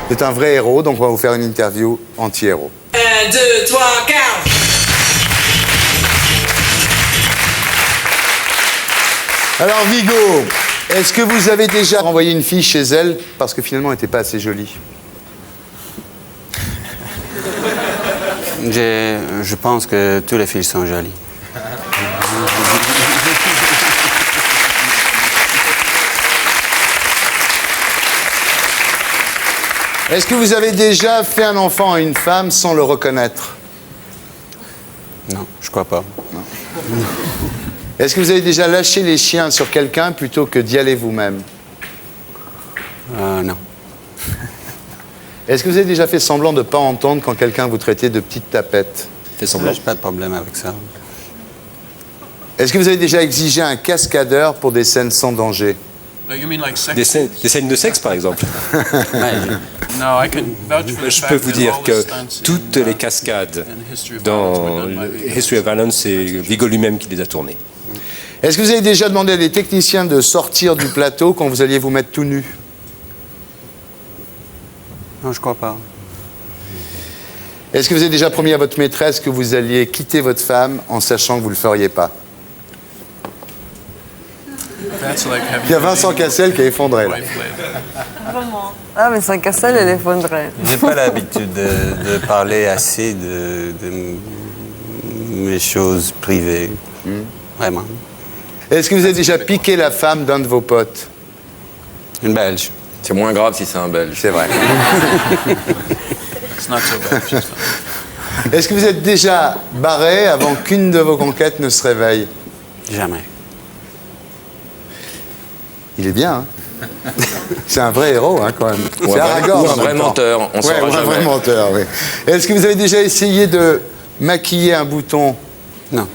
C'est un vrai héros, donc on va vous faire une interview anti-héros. 1, 2, 3, 4. Alors Vigo, est-ce que vous avez déjà renvoyé une fille chez elle parce que finalement elle n'était pas assez jolie? Je pense que toutes les filles sont jolies. Est-ce que vous avez déjà fait un enfant à une femme sans le reconnaître? Non, je crois pas. Non. Est-ce que vous avez déjà lâché les chiens sur quelqu'un plutôt que d'y aller vous-même? Non. Est-ce que vous avez déjà fait semblant de ne pas entendre quand quelqu'un vous traitait de petite tapette? Fait semblant. J'ai pas de problème avec ça. Est-ce que vous avez déjà exigé un cascadeur pour des scènes sans danger? Des scènes de sexe, par exemple. Je peux vous dire que toutes les cascades dans History of Violence, c'est Vigo lui-même qui les a tournées. Est-ce que vous avez déjà demandé à des techniciens de sortir du plateau quand vous alliez vous mettre tout nu? Non, je crois pas. Est-ce que vous avez déjà promis à votre maîtresse que vous alliez quitter votre femme en sachant que vous ne le feriez pas? Il y a Vincent Cassel qui est effondré. Là. Vraiment. Ah, mais Vincent Cassel, elle est effondrée. J'ai pas l'habitude de parler assez de mes choses privées. Vraiment. Est-ce que vous avez déjà piqué la femme d'un de vos potes? Une Belge. C'est moins grave si c'est un Belge. C'est vrai. Est-ce que vous êtes déjà barré avant qu'une de vos conquêtes ne se réveille? Jamais. Il est bien, hein? C'est un vrai héros, hein, quand même. C'est Aragorn. Ou un vrai menteur, on saura ou un jamais. vrai menteur, oui. Est-ce que vous avez déjà essayé de maquiller un bouton? Non.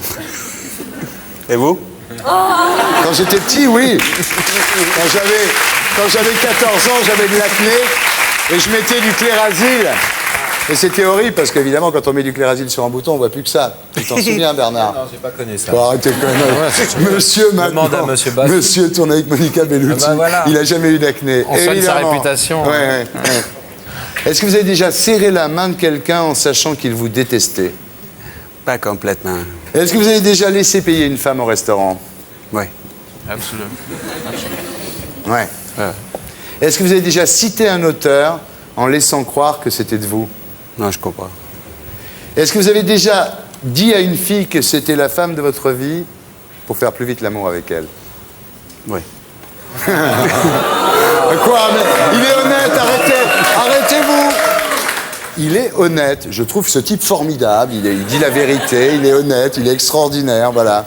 Et vous? Quand j'étais petit, oui. Quand j'avais 14 ans, j'avais de l'acné et je mettais du Clérasil. Et c'était horrible parce qu'évidemment, quand on met du Clérasil sur un bouton, on voit plus que ça. Tu t'en souviens, Bernard? Non, j'ai pas connu ça. Bon, arrêtez quand même. Monsieur, maintenant. Demande à Monsieur Bass. Monsieur tourne avec Monica Bellucci. Ah bah voilà. Il n'a jamais eu d'acné. On soigne sa Évidemment. réputation. Ouais. Est-ce que vous avez déjà serré la main de quelqu'un en sachant qu'il vous détestait? Pas complètement. Est-ce que vous avez déjà laissé payer une femme au restaurant? Oui. Absolument. Ouais. Est-ce que vous avez déjà cité un auteur en laissant croire que c'était de vous? Non, je crois pas. Est-ce que vous avez déjà dit à une fille que c'était la femme de votre vie pour faire plus vite l'amour avec elle? Oui. Quoi? Mais il est honnête, arrêtez-vous! Il est honnête, je trouve ce type formidable, il dit la vérité, il est honnête, il est extraordinaire, voilà.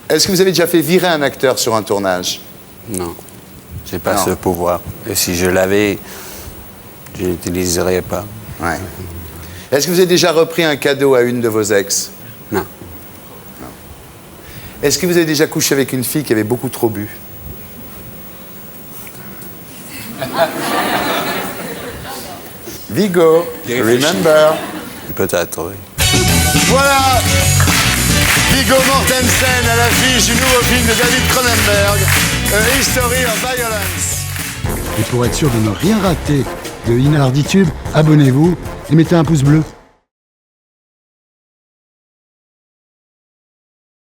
Est-ce que vous avez déjà fait virer un acteur sur un tournage? Non. J'ai pas Non. ce pouvoir. Et si je l'avais, je l'utiliserais pas. Ouais. Est-ce que vous avez déjà repris un cadeau à une de vos ex? Non. Est-ce que vous avez déjà couché avec une fille qui avait beaucoup trop bu? Vigo, remember. Peut-être, oui. Voilà Viggo Mortensen à l'affiche du nouveau film de David Cronenberg, A History of Violence. Et pour être sûr de ne rien rater de Inarditube, abonnez-vous et mettez un pouce bleu.